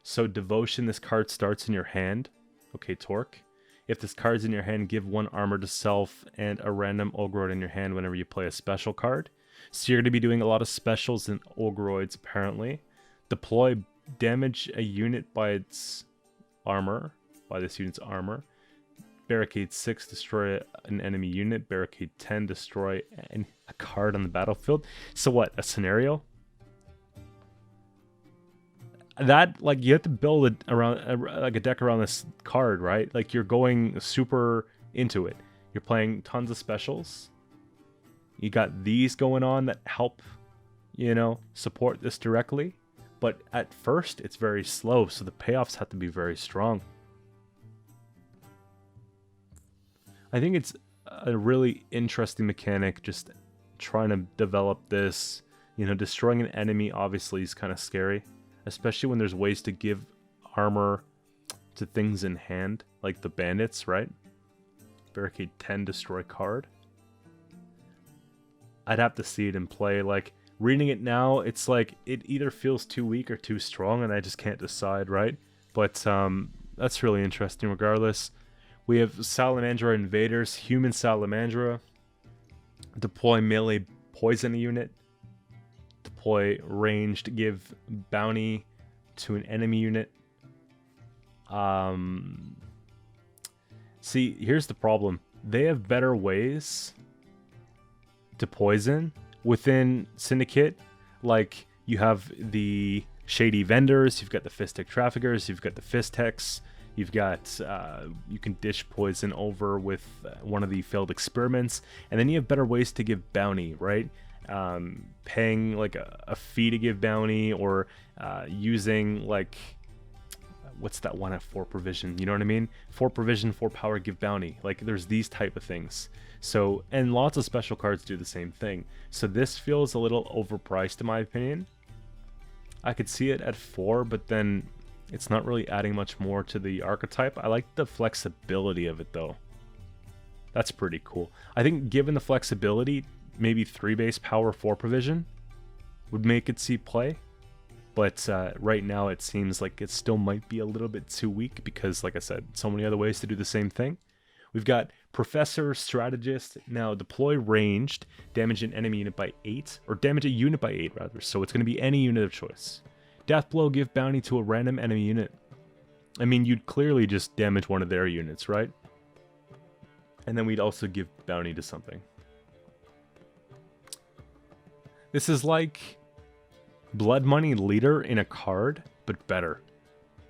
So Devotion, this card starts in your hand. Okay, Torque. If this card's in your hand, give 1 armor to self and a random Ogoroid in your hand whenever you play a special card. So you're going to be doing a lot of specials in Ogoroids, apparently. Deploy, damage a unit by its armor, by this unit's armor. Barricade 6, destroy an enemy unit. Barricade 10, destroy a card on the battlefield. So what, a scenario? That, like, you have to build it around, like, a deck around this card, right? Like, you're going super into it. You're playing tons of specials. You got these going on that help, you know, support this directly. But at first, it's very slow, so the payoffs have to be very strong. I think it's a really interesting mechanic, just trying to develop this. You know, destroying an enemy obviously is kind of scary, especially when there's ways to give armor to things in hand, like the bandits, right? Barricade 10, destroy card. I'd have to see it in play. Like, reading it now, it's like, it either feels too weak or too strong, and I just can't decide, right? But that's really interesting regardless. We have Salamandra Invaders, Human Salamandra. Deploy melee poison unit. Deploy ranged, give bounty to an enemy unit. See, here's the problem. They have better ways to poison within Syndicate. Like, you have the Shady Vendors, you've got the Fistic Traffickers, you've got the Fist Hex, you've got, you can dish poison over with one of the failed experiments, and then you have better ways to give bounty, right? Paying like a fee to give bounty, or using like, what's that one at 4 provision? You know what I mean? 4 provision, 4 power, give bounty. Like, there's these type of things. So, and lots of special cards do the same thing. So this feels a little overpriced in my opinion. I could see it at 4, but then it's not really adding much more to the archetype. I like the flexibility of it though. That's pretty cool. I think given the flexibility, maybe 3 base power, 4 provision would make it see play. But right now it seems like it still might be a little bit too weak because, like I said, so many other ways to do the same thing. We've got Professor Strategist. Now deploy ranged, damage an enemy unit by 8, or damage a unit by 8 rather, so it's going to be any unit of choice. Deathblow, give bounty to a random enemy unit. I mean, you'd clearly just damage one of their units, right? And then we'd also give bounty to something. This is like Blood Money Leader in a card, but better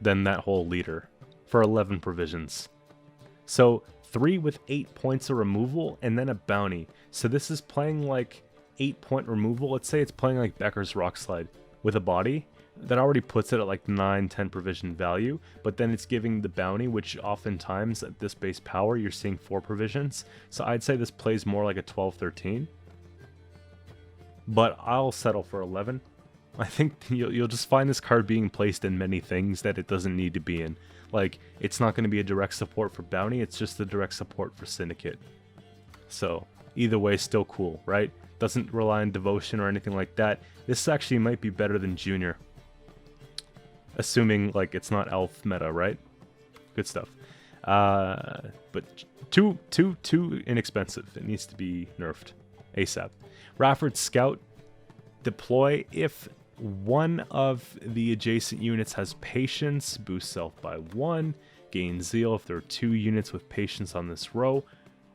than that whole leader for 11 provisions. So 3 with 8 points of removal and then a bounty. So this is playing like 8-point removal. Let's say it's playing like Becker's Rockslide with a body. That already puts it at like 9-10 provision value, but then it's giving the bounty, which oftentimes at this base power you're seeing 4 provisions. So I'd say this plays more like a 12-13. But I'll settle for 11. I think you'll just find this card being placed in many things that it doesn't need to be in. Like, it's not going to be a direct support for bounty, it's just a direct support for Syndicate. So, either way, still cool, right? Doesn't rely on devotion or anything like that. This actually might be better than Junior. Assuming, like, it's not elf meta, right? Good stuff. But too inexpensive. It needs to be nerfed ASAP. Rafford Scout. Deploy if one of the adjacent units has patience, boost self by 1, gain zeal if there are 2 units with patience on this row,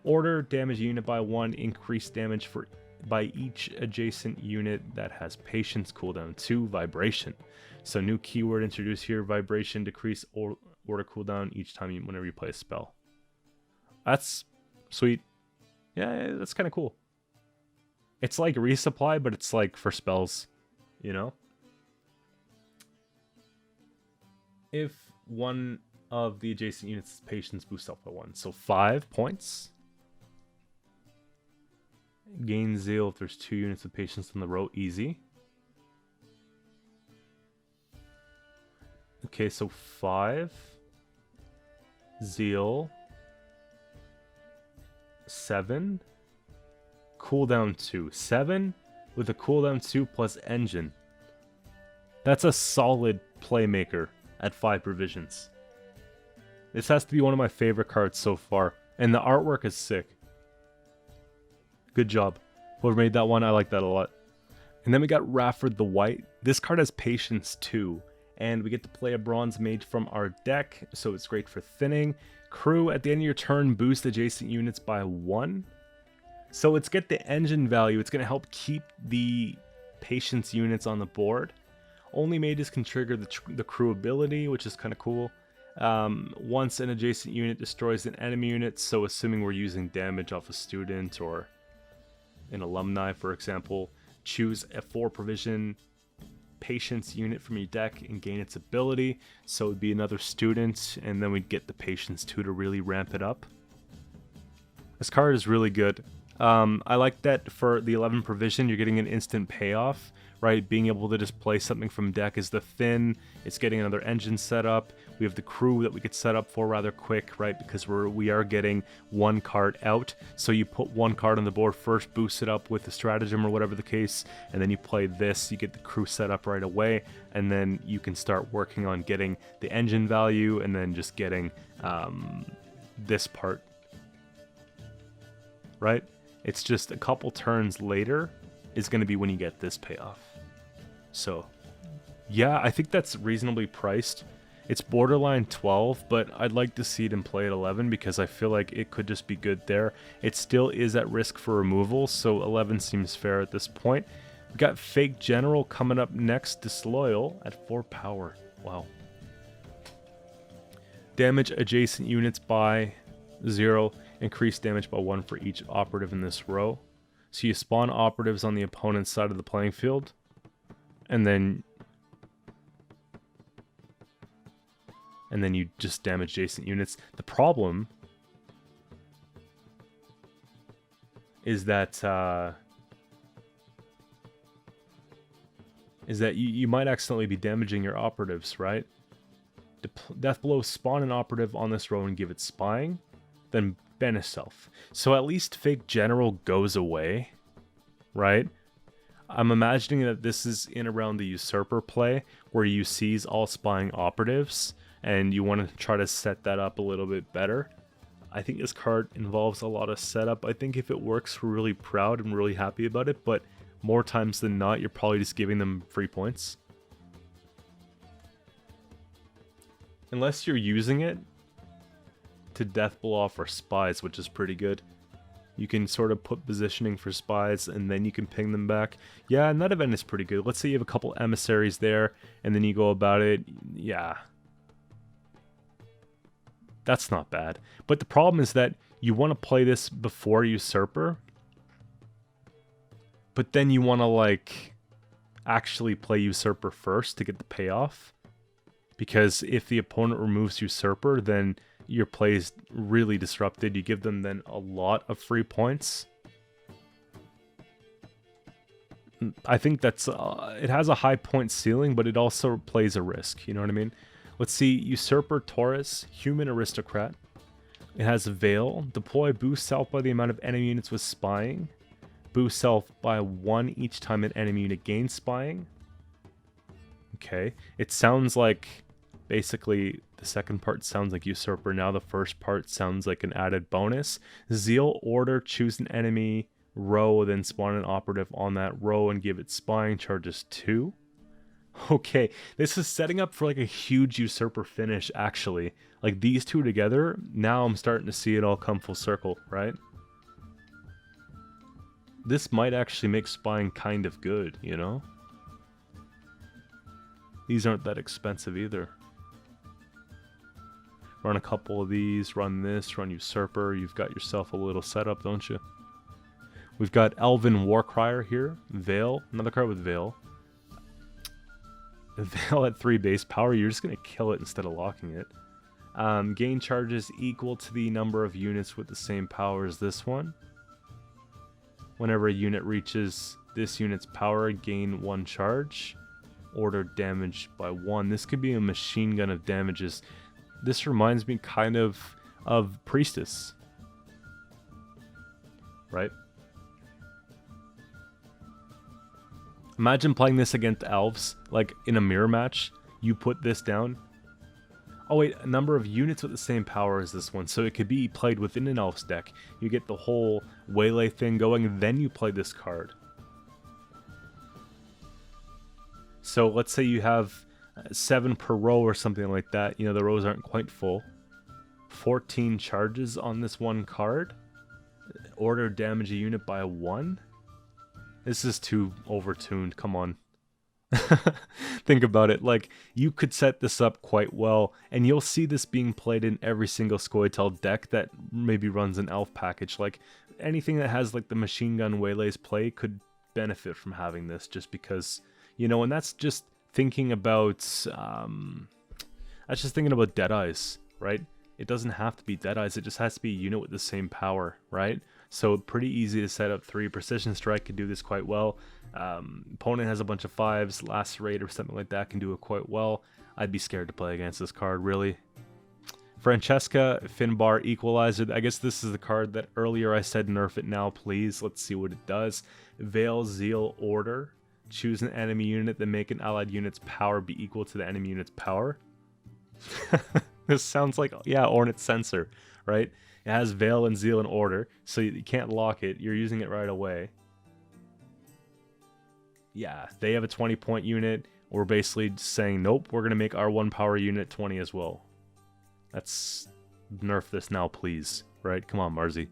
order damage a unit by 1, increase damage by each adjacent unit that has patience, cooldown 2, vibration. So new keyword introduced here, vibration, decrease order cooldown each time whenever you play a spell. That's sweet. Yeah, that's kind of cool. It's like resupply, but it's like for spells, you know? If one of the adjacent units' patience boosts up by 1. So 5 points. Gain zeal if there's 2 units of patience on the row, easy. Okay, so 5. Zeal. 7. Cooldown 2. 7 with a cooldown 2 plus engine. That's a solid playmaker at 5 provisions. This has to be one of my favorite cards so far. And the artwork is sick. Good job. Whoever made that one, I like that a lot. And then we got Rafford the White. This card has patience 2. And we get to play a bronze mage from our deck. So it's great for thinning. Crew, at the end of your turn, boost adjacent units by 1. So it's get the engine value. It's going to help keep the patience units on the board. Only mages can trigger the crew ability, which is kind of cool. Once an adjacent unit destroys an enemy unit, so assuming we're using damage off a student or in Alumni, for example. Choose a 4 provision Patience unit from your deck and gain its ability. So it would be another student, and then we'd get the Patience 2 to really ramp it up. This card is really good. I like that for the 11 provision, you're getting an instant payoff, right? Being able to just play something from deck is the thin. It's getting another engine set up. We have the crew that we could set up for rather quick, right? Because we are getting 1 card out. So you put 1 card on the board first, boost it up with the stratagem or whatever the case, and then you play this, you get the crew set up right away, and then you can start working on getting the engine value and then just getting this part, right? It's just a couple turns later is going to be when you get this payoff. So, yeah, I think that's reasonably priced. It's borderline 12, but I'd like to see it in play at 11 because I feel like it could just be good there. It still is at risk for removal, so 11 seems fair at this point. We got Fake General coming up next, Disloyal at 4 power. Wow. Damage adjacent units by 0. Increase damage by 1 for each operative in this row. So you spawn operatives on the opponent's side of the playing field, and then you just damage adjacent units. The problem is that you might accidentally be damaging your operatives, right? Deathblow, spawn an operative on this row and give it spying, then banish self. So at least Fake General goes away, right? I'm imagining that this is in around the Usurper play, where you seize all spying operatives, and you want to try to set that up a little bit better. I think this card involves a lot of setup. I think if it works, we're really proud and really happy about it, but more times than not, you're probably just giving them free points. Unless you're using it to deathblow off for spies, which is pretty good. You can sort of put positioning for spies, and then you can ping them back. Yeah, and that event is pretty good. Let's say you have a couple emissaries there, and then you go about it. Yeah. That's not bad. But the problem is that you want to play this before Usurper, but then you want to, like, actually play Usurper first to get the payoff. Because if the opponent removes Usurper, then your play is really disrupted. You give them then a lot of free points. I think that's it has a high point ceiling, but it also plays a risk. You know what I mean? Let's see, Usurper Taurus, Human Aristocrat. It has Veil. Deploy boost self by the amount of enemy units with spying. Boost self by 1 each time an enemy unit gains spying. Okay, it sounds like basically the second part sounds like Usurper. Now the first part sounds like an added bonus. Zeal Order, choose an enemy row, then spawn an operative on that row and give it spying, charges 2. Okay, this is setting up for like a huge Usurper finish, actually. Like these two together, now I'm starting to see it all come full circle, right? This might actually make spying kind of good, you know? These aren't that expensive either. Run a couple of these, run this, run Usurper. You've got yourself a little setup, don't you? We've got Elven Warcrier here. Veil, another card with Veil. Veil at 3 base power, you're just going to kill it instead of locking it. Gain charges equal to the number of units with the same power as this one. Whenever a unit reaches this unit's power, gain 1 charge. Order damage by 1. This could be a machine gun of damages. This reminds me kind of Priestess. Right? Imagine playing this against elves, like in a mirror match. You put this down. Oh wait, a number of units with the same power as this one, so it could be played within an elf's deck. You get the whole waylay thing going, and then you play this card. So let's say you have 7 per row or something like that. You know, the rows aren't quite full. 14 charges on this one card. Order damage a unit by 1. This is too overtuned, come on. Think about it, like, you could set this up quite well, and you'll see this being played in every single Scoia'tael deck that maybe runs an elf package. Like, anything that has like the machine gun waylays play could benefit from having this, just because, you know, and that's just thinking about Deadeyes, right? It doesn't have to be Deadeyes, it just has to be a unit with the same power, right? So pretty easy to set up 3. Precision Strike could do this quite well. Opponent has a bunch of 5s, Lacerate or something like that can do it quite well. I'd be scared to play against this card, really. Francesca, Finbar, Equalizer. I guess this is the card that earlier I said nerf it now, please. Let's see what it does. Veil Zeal Order. Choose an enemy unit, then make an allied unit's power be equal to the enemy unit's power. This sounds like, yeah, Ornate Sensor, right? It has Veil and Zeal and Order, so you can't lock it. You're using it right away. Yeah, they have a 20-point unit. We're basically saying, nope, we're going to make our 1 power unit 20 as well. That's... nerf this now, please. Right? Come on, Marzi.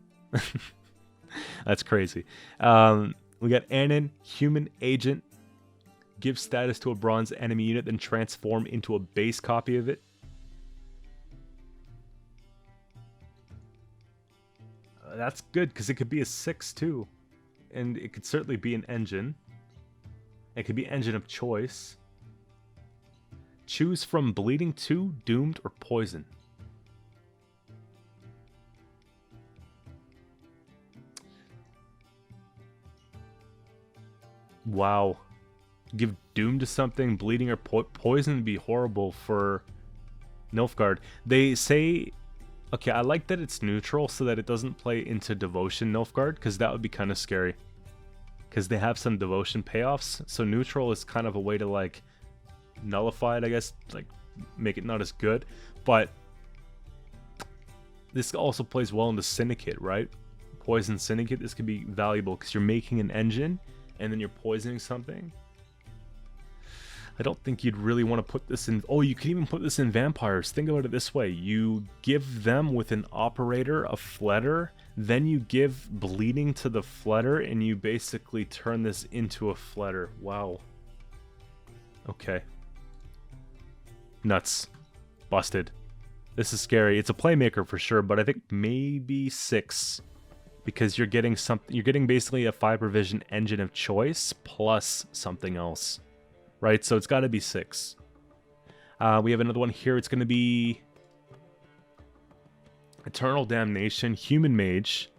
That's crazy. We got Anon, Human Agent. Give status to a bronze enemy unit, then transform into a base copy of it. That's good, because it could be a 6 too. And it could certainly be an engine. It could be engine of choice. Choose from Bleeding 2, Doomed, or Poison. Wow. Give Doom to something, Bleeding or Poison would be horrible for Nilfgaard. They say... Okay, I like that it's neutral so that it doesn't play into Devotion Nilfgaard, because that would be kind of scary. Because they have some Devotion payoffs, so neutral is kind of a way to, like, nullify it, I guess, like, make it not as good. But this also plays well into Syndicate, right? Poison Syndicate, this could be valuable, because you're making an engine, and then you're poisoning something. I don't think you'd really want to put this in... Oh, you can even put this in Vampires. Think about it this way. You give them with an Operator a Fledder, then you give Bleeding to the Fledder, and you basically turn this into a Fledder. Wow. Okay. Nuts. Busted. This is scary. It's a playmaker for sure, but I think maybe 6. Because you're getting something... You're getting basically a 5 provision engine of choice plus something else. Right, so it's got to be 6. We have another one here. It's going to be Eternal Damnation, Human Mage.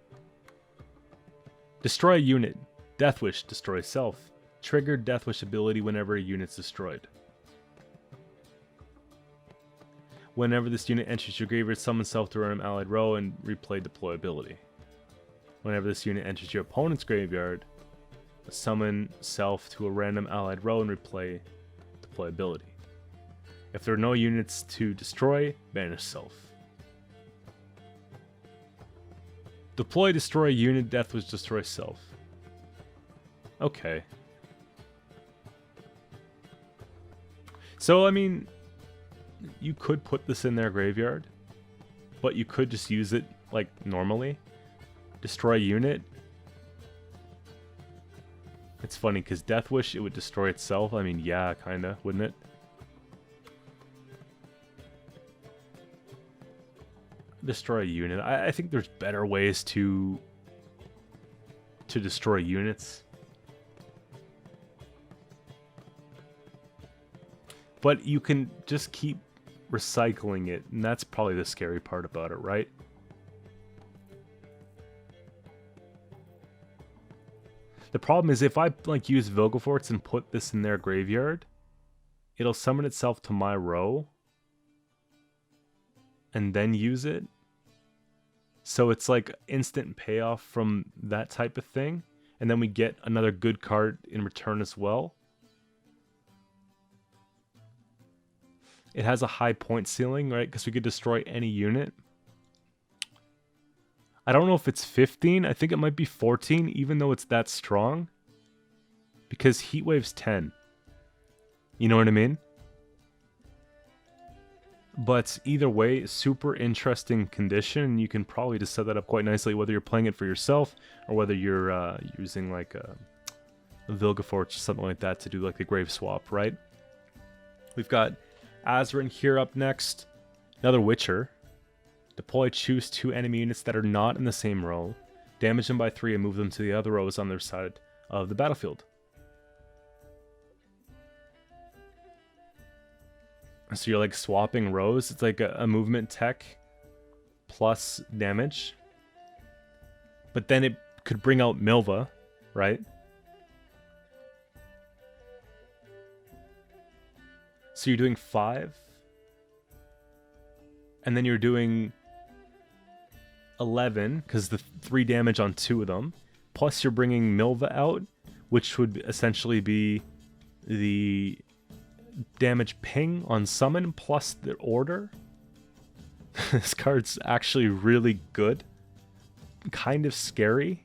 Destroy a unit. Deathwish, destroy self. Trigger Deathwish ability whenever a unit's destroyed. Whenever this unit enters your graveyard, summon self to random allied row and replay deployability. Whenever this unit enters your opponent's graveyard, summon self to a random allied row and replay deployability. If there are no units to destroy, banish self. Deploy, destroy unit, Deathwish, destroy self. Okay. So, I mean, you could put this in their graveyard, but you could just use it like normally. Destroy unit. It's funny, because Deathwish, it would destroy itself. I mean, yeah, kinda, wouldn't it? Destroy a unit. I think there's better ways to destroy units. But you can just keep recycling it, and that's probably the scary part about it, right? The problem is if I like use Vilgefortz and put this in their graveyard, it'll summon itself to my row and then use it. So it's like instant payoff from that type of thing, and then we get another good card in return as well. It has a high point ceiling, right? Because we could destroy any unit. I don't know if it's 15. I think it might be 14, even though it's that strong. Because Heatwave's 10. You know what I mean? But either way, super interesting condition. You can probably just set that up quite nicely, whether you're playing it for yourself or whether you're using like a Vilgefortz or something like that to do like the Grave Swap, right? We've got Azrin here up next. Another Witcher. Deploy, choose 2 enemy units that are not in the same row. damage them by 3, and move them to the other rows on their side of the battlefield. So you're like swapping rows. It's like a movement tech plus damage. But then it could bring out Milva, right? So you're doing 5. And then you're doing 11, because the 3 damage on 2 of them. Plus you're bringing Milva out, which would essentially be the damage ping on summon plus the order. This card's actually really good. Kind of scary.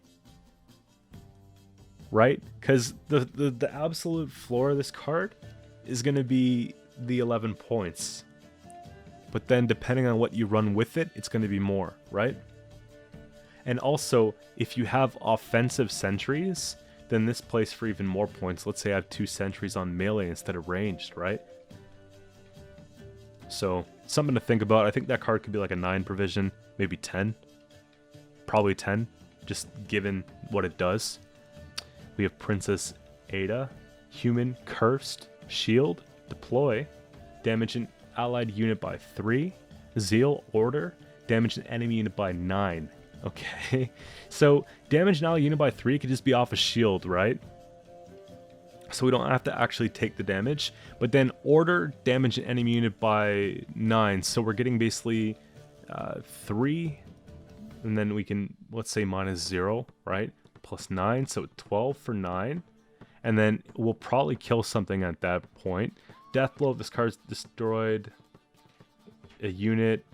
Right? Because the absolute floor of this card is going to be the 11 points. But then depending on what you run with it, it's going to be more, right? And also, if you have offensive sentries, then this plays for even more points. Let's say I have 2 sentries on melee instead of ranged, right? So, something to think about. I think that card could be like a 9 provision, maybe 10. Probably 10, just given what it does. We have Princess Ada, Human, Cursed, Shield, Deploy, damage an allied unit by 3, Zeal, Order, damage an enemy unit by 9. Okay, so damage an allied unit by 3 could just be off a shield, right? So we don't have to actually take the damage. But then Order, damage an enemy unit by 9. So we're getting basically 3, and then we can, let's say, -0, right? Plus 9, so 12 for 9. And then we'll probably kill something at that point. Deathblow, if this card's destroyed, a unit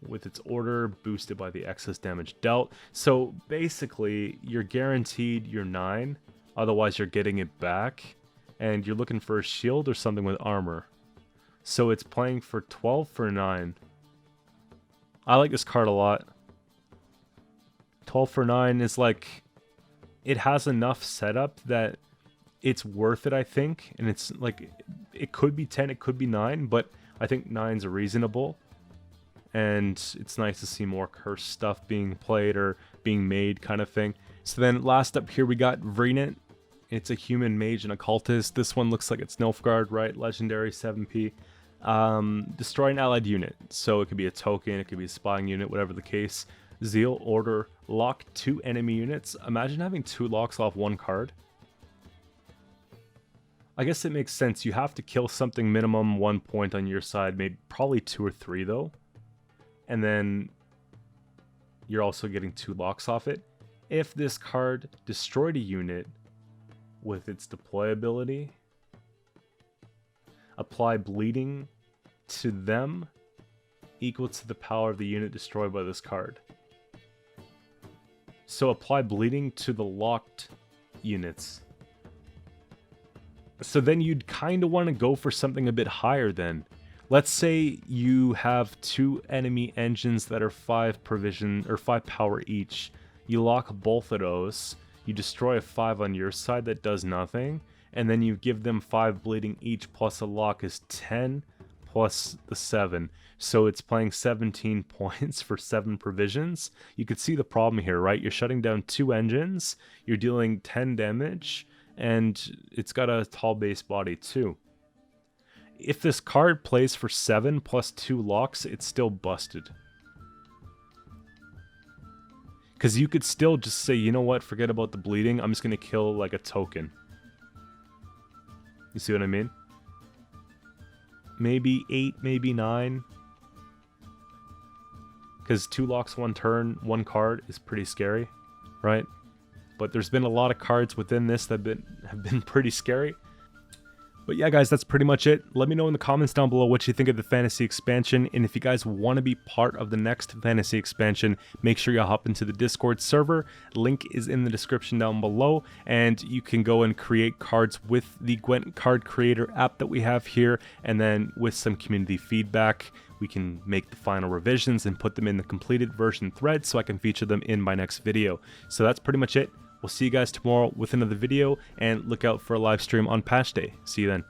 with its order boosted by the excess damage dealt. So basically, you're guaranteed your 9, otherwise you're getting it back, and you're looking for a shield or something with armor. So it's playing for 12 for 9. I like this card a lot. 12 for 9 is like, it has enough setup that it's worth it, I think. And it's like, it could be 10, it could be 9, but I think 9's reasonable. And it's nice to see more cursed stuff being played or being made, kind of thing. So then last up here we got Revenant. It's a human mage and occultist. This one looks like it's Nilfgaard, right? Legendary 7p. Destroy an allied unit. So it could be a token, it could be a spying unit, whatever the case. Zeal, Order, lock 2 enemy units. Imagine having 2 locks off 1 card. I guess it makes sense. You have to kill something minimum 1 point on your side, maybe probably 2 or 3 though. And then you're also getting 2 locks off it. If this card destroyed a unit with its deploy ability, apply bleeding to them equal to the power of the unit destroyed by this card. So apply bleeding to the locked units. So then you'd kind of want to go for something a bit higher then. Let's say you have 2 enemy engines that are 5 provision or 5 power each. You lock both of those. You destroy a 5 on your side that does nothing, and then you give them 5 bleeding each plus a lock is 10 plus the 7. So it's playing 17 points for 7 provisions. You could see the problem here, right? You're shutting down 2 engines, you're dealing 10 damage, and it's got a tall base body too. If this card plays for 7 plus 2 locks, it's still busted. Because you could still just say, you know what, forget about the bleeding, I'm just going to kill like a token. You see what I mean? Maybe 8, maybe 9. Because 2 locks 1 turn, 1 card is pretty scary, right? But there's been a lot of cards within this that have been pretty scary. But yeah, guys, that's pretty much it. Let me know in the comments down below what you think of the fantasy expansion. And if you guys want to be part of the next fantasy expansion, make sure you hop into the Discord server. Link is in the description down below. And you can go and create cards with the Gwent card creator app that we have here. And then with some community feedback, we can make the final revisions and put them in the completed version thread so I can feature them in my next video. So that's pretty much it. We'll see you guys tomorrow with another video, and look out for a live stream on patch day. See you then.